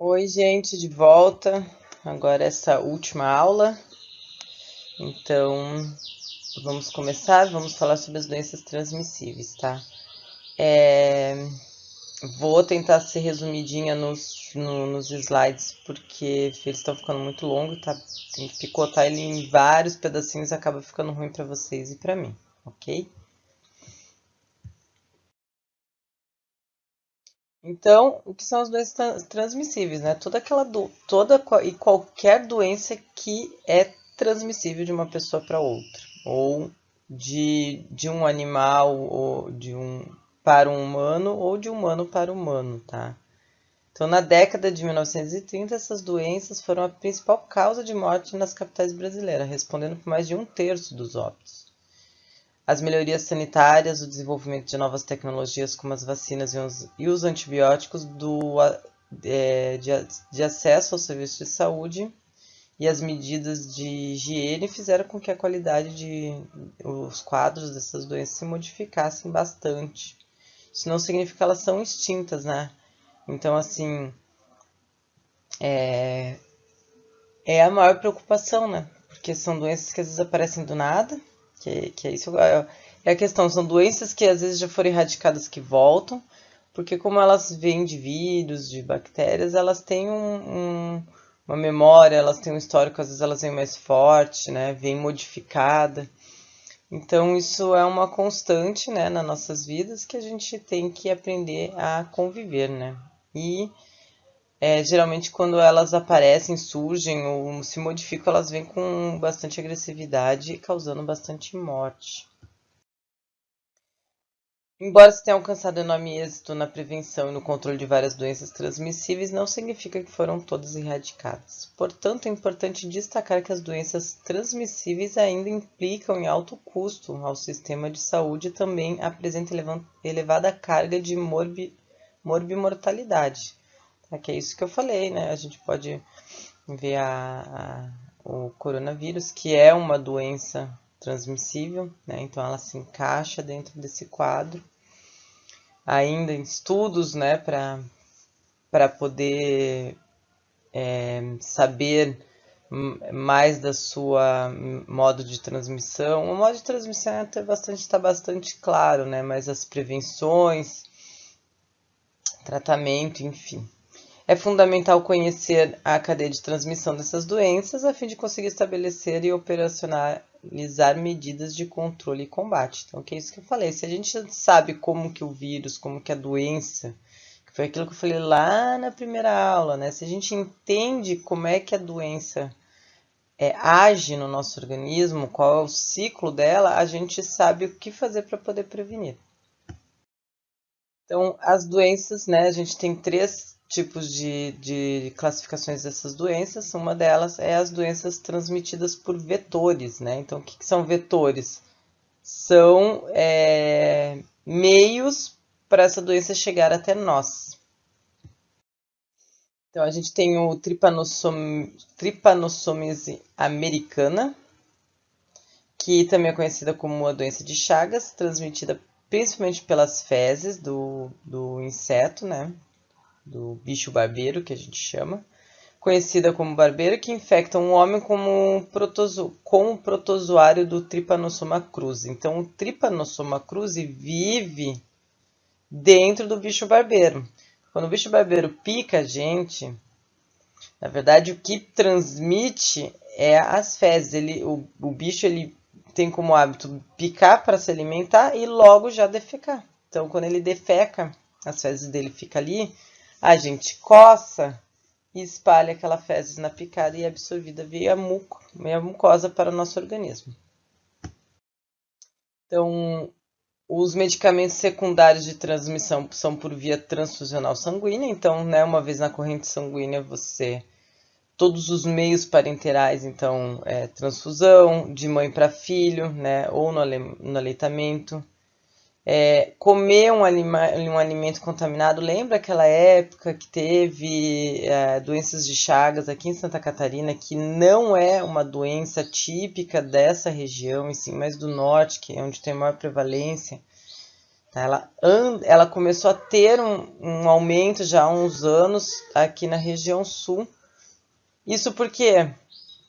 Oi, gente, de volta. Agora essa última aula. Então, vamos começar. Vamos falar sobre as doenças transmissíveis, tá? É, Vou tentar ser resumidinha nos slides, porque eles estão ficando muito longos, tá? Tem que picotar ele em vários pedacinhos, acaba ficando ruim para vocês e para mim, ok? Então, o que são as doenças transmissíveis, né? E qualquer doença que é transmissível de uma pessoa para outra, ou de um animal, ou para um humano, ou de humano para humano, tá? Então, na década de 1930, essas doenças foram a principal causa de morte nas capitais brasileiras, respondendo por mais de um terço dos óbitos. As melhorias sanitárias, o desenvolvimento de novas tecnologias como as vacinas e os antibióticos, de acesso aos serviços de saúde e as medidas de higiene fizeram com que a qualidade os quadros dessas doenças se modificassem bastante. Isso não significa que elas são extintas, né? Então, assim, é a maior preocupação, né? Porque são doenças que às vezes aparecem do nada, que é isso. É a questão, são doenças que às vezes já foram erradicadas que voltam, porque como elas vêm de vírus, de bactérias, elas têm uma memória, elas têm um histórico, às vezes elas vêm mais forte, né? Vêm modificada. Então isso é uma constante, né, nas nossas vidas que a gente tem que aprender a conviver, né? E geralmente quando elas aparecem, surgem ou se modificam, elas vêm com bastante agressividade, causando bastante morte. Embora se tenha alcançado enorme êxito na prevenção e no controle de várias doenças transmissíveis, não significa que foram todas erradicadas. Portanto, é importante destacar que as doenças transmissíveis ainda implicam em alto custo ao sistema de saúde e também apresentam elevada carga de morbimortalidade. Tá? Que é isso que eu falei, né? A gente pode ver o coronavírus, que é uma doença transmissível, né? Então ela se encaixa dentro desse quadro. Ainda em estudos, né, para poder saber mais da sua modo de transmissão. O modo de transmissão está bastante claro, né? Mas as prevenções, tratamento, enfim. É fundamental conhecer a cadeia de transmissão dessas doenças a fim de conseguir estabelecer e operacionalizar medidas de controle e combate. Então, que é isso que eu falei. Se a gente sabe como que o vírus, como que a doença, que foi aquilo que eu falei lá na primeira aula, né? Se a gente entende como é que a doença age no nosso organismo, qual é o ciclo dela, a gente sabe o que fazer para poder prevenir. Então, as doenças, né? A gente tem três tipos de classificações dessas doenças. Uma delas é as doenças transmitidas por vetores, né? Então, o que são vetores? São meios para essa doença chegar até nós. Então, a gente tem o Trypanosomise americana, que também é conhecida como a doença de Chagas, transmitida principalmente pelas fezes do inseto, né? Do bicho barbeiro, que a gente chama, conhecida como barbeiro, que infecta um homem com o protozoário do Trypanosoma cruzi. Então, o Trypanosoma cruzi vive dentro do bicho barbeiro. Quando o bicho barbeiro pica a gente, na verdade, o que transmite é as fezes. O bicho ele tem como hábito picar para se alimentar e logo já defecar. Então, quando ele defeca, as fezes dele ficam ali, a gente coça e espalha aquela fezes na picada e é absorvida via mucosa para o nosso organismo. Então, os medicamentos secundários de transmissão são por via transfusional sanguínea. Então, né, uma vez na corrente sanguínea, todos os meios parenterais, então, transfusão de mãe para filho, né, ou no aleitamento. Comer um alimento contaminado, lembra aquela época que teve doenças de Chagas aqui em Santa Catarina, que não é uma doença típica dessa região, e sim mais do norte, que é onde tem maior prevalência. Tá? Ela começou a ter um aumento já há uns anos aqui na região sul. Isso por quê?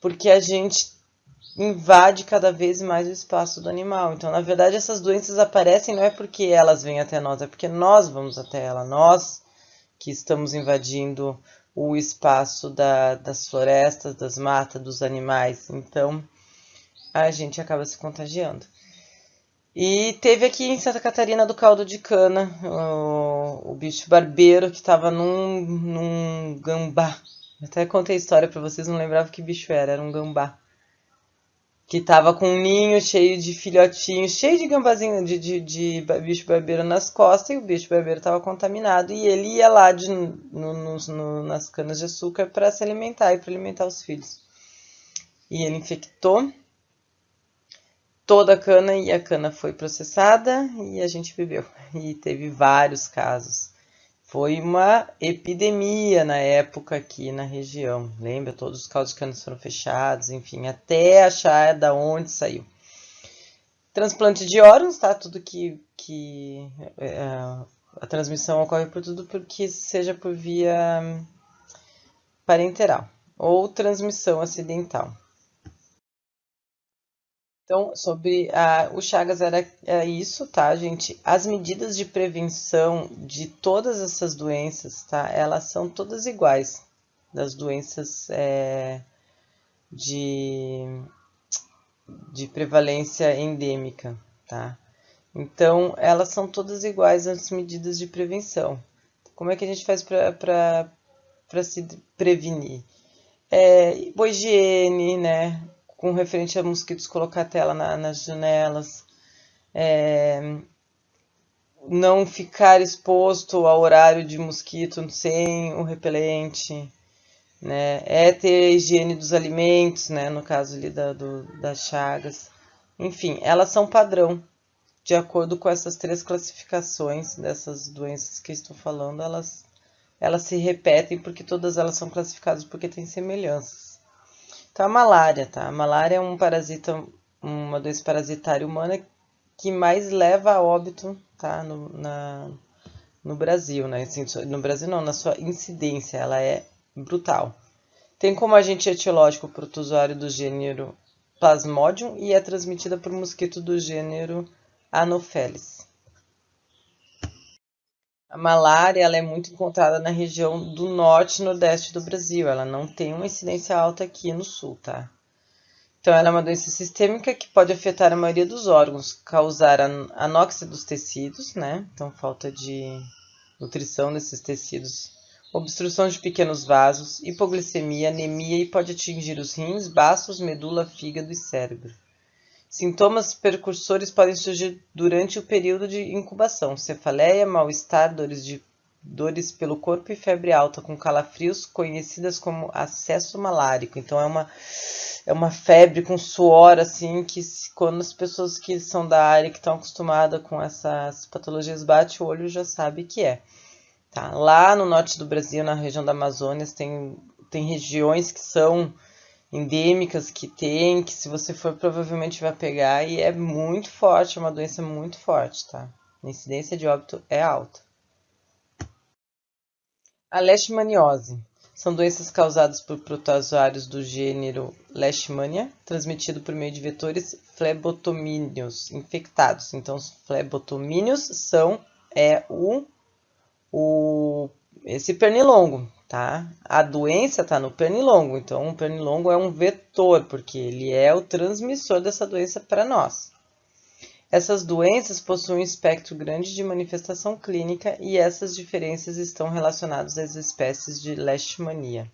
Porque a gente invade cada vez mais o espaço do animal. Então, na verdade, essas doenças aparecem não é porque elas vêm até nós, é porque nós vamos até ela. Nós que estamos invadindo o espaço das florestas, das matas, dos animais. Então, a gente acaba se contagiando. E teve aqui em Santa Catarina do caldo de cana o bicho barbeiro que estava num gambá. Eu até contei a história para vocês, não lembrava que bicho era um gambá. Que estava com um ninho cheio de filhotinhos, cheio de gambazinho de bicho barbeiro nas costas, e o bicho barbeiro estava contaminado. E ele ia lá nas canas de açúcar para se alimentar e para alimentar os filhos. E ele infectou toda a cana e a cana foi processada e a gente bebeu. E teve vários casos. Foi uma epidemia na época aqui na região. Lembra? Todos os caldos de cana foram fechados, enfim, até achar da onde saiu. Transplante de órgãos, tá? Tudo que a transmissão ocorre por tudo porque seja por via parenteral ou transmissão acidental. Então, sobre o Chagas era isso, tá, gente? As medidas de prevenção de todas essas doenças, tá? Elas são todas iguais. Das doenças de, de prevalência endêmica, tá? Então, elas são todas iguais as medidas de prevenção. Como é que a gente faz para se prevenir? Boa higiene, né? Com referente a mosquitos, colocar tela nas janelas. Não ficar exposto ao horário de mosquito sem o repelente, né? Ter a higiene dos alimentos, né? No caso ali das chagas. Enfim, elas são padrão. De acordo com essas três classificações dessas doenças que estou falando, elas se repetem porque todas elas são classificadas porque têm semelhanças. Então, a malária, tá? A malária é um parasita, uma doença parasitária humana que mais leva a óbito, tá? No Brasil, né? Assim, no Brasil não, na sua incidência, ela é brutal. Tem como agente etiológico o protozoário do gênero Plasmodium e é transmitida por mosquito do gênero Anopheles. A malária ela é muito encontrada na região do norte e nordeste do Brasil. Ela não tem uma incidência alta aqui no sul, tá? Então, ela é uma doença sistêmica que pode afetar a maioria dos órgãos, causar anóxia dos tecidos, né? Então, falta de nutrição desses tecidos, obstrução de pequenos vasos, hipoglicemia, anemia e pode atingir os rins, baços, medula, fígado e cérebro. Sintomas precursores podem surgir durante o período de incubação: cefaleia, mal-estar, dores pelo corpo e febre alta com calafrios, conhecidas como acesso malárico. Então é uma febre com suor, assim, que quando as pessoas que são da área, que estão acostumadas com essas patologias, bate o olho já sabe que é. Tá? Lá no norte do Brasil, na região da Amazônia, tem regiões que são endêmicas que se você for provavelmente vai pegar e é muito forte, é uma doença muito forte, tá? A incidência de óbito é alta. A leishmaniose são doenças causadas por protozoários do gênero Leishmania, transmitido por meio de vetores flebotomíneos infectados. Então, os flebotomíneos são esse pernilongo, tá? A doença está no pernilongo, então o pernilongo é um vetor, porque ele é o transmissor dessa doença para nós. Essas doenças possuem um espectro grande de manifestação clínica e essas diferenças estão relacionadas às espécies de leishmania.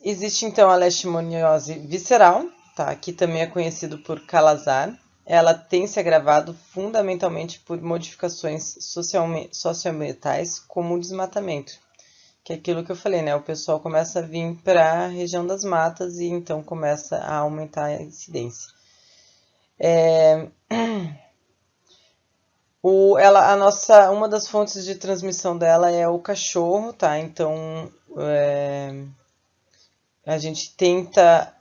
Existe então a leishmaniose visceral, tá? Que também é conhecido por calazar. Ela tem se agravado fundamentalmente por modificações socioambientais, como o desmatamento, que é aquilo que eu falei, né? O pessoal começa a vir para a região das matas e então começa a aumentar a incidência. Uma das fontes de transmissão dela é o cachorro, tá? Então a gente tenta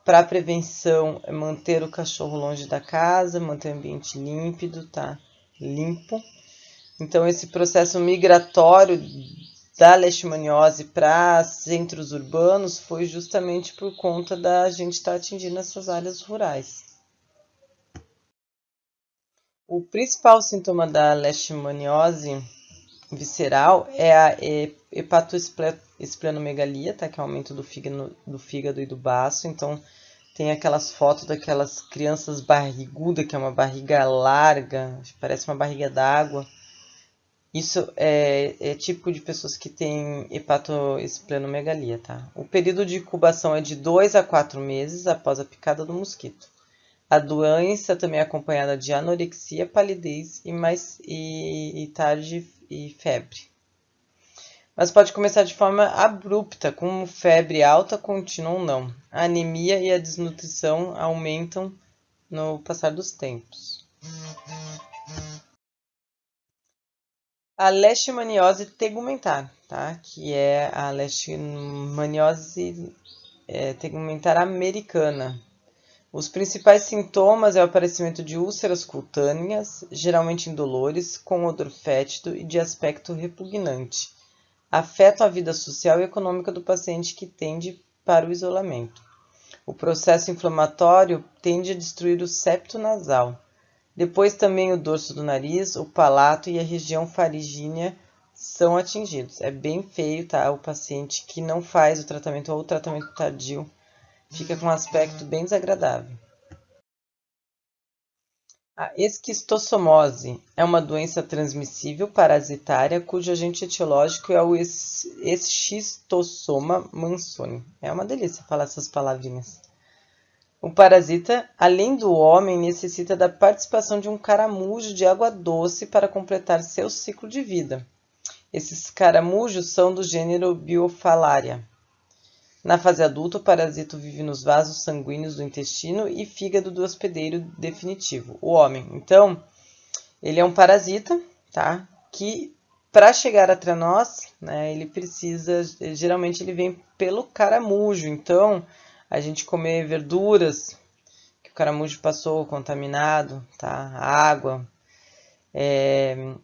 Para prevenção, é manter o cachorro longe da casa, manter o ambiente límpido, tá? Limpo. Então, esse processo migratório da leishmaniose para centros urbanos foi justamente por conta da gente estar atingindo essas áreas rurais. O principal sintoma da leishmaniose visceral é a hepatoesplenomegalia, tá? Que é o aumento do fígado e do baço. Então, tem aquelas fotos daquelas crianças barrigudas, que é uma barriga larga, parece uma barriga d'água. Isso é típico de pessoas que têm hepatoesplenomegalia, tá? O período de incubação é de 2 a 4 meses após a picada do mosquito. A doença também é acompanhada de anorexia, palidez e tarde e febre. Mas pode começar de forma abrupta, com febre alta contínua ou não. A anemia e a desnutrição aumentam no passar dos tempos. A leishmaniose tegumentar, tá? Que é a leishmaniose tegumentar americana. Os principais sintomas é o aparecimento de úlceras cutâneas, geralmente indolores, com odor fétido e de aspecto repugnante. Afetam a vida social e econômica do paciente que tende para o isolamento. O processo inflamatório tende a destruir o septo nasal. Depois também o dorso do nariz, o palato e a região faríngea são atingidos. É bem feio, tá? O paciente que não faz o tratamento ou o tratamento tardio fica com um aspecto bem desagradável. A esquistossomose é uma doença transmissível parasitária cujo agente etiológico é o Eschistossoma mansoni. É uma delícia falar essas palavrinhas. O parasita, além do homem, necessita da participação de um caramujo de água doce para completar seu ciclo de vida. Esses caramujos são do gênero Biofalaria. Na fase adulta, o parasito vive nos vasos sanguíneos do intestino e fígado do hospedeiro definitivo, o homem. Então, ele é um parasita, tá? Que para chegar até nós, né, ele precisa, geralmente ele vem pelo caramujo. Então, a gente comer verduras que o caramujo passou contaminado, tá? Água, é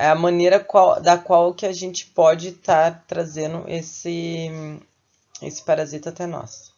a maneira da qual que a gente pode estar trazendo esse parasita até nós.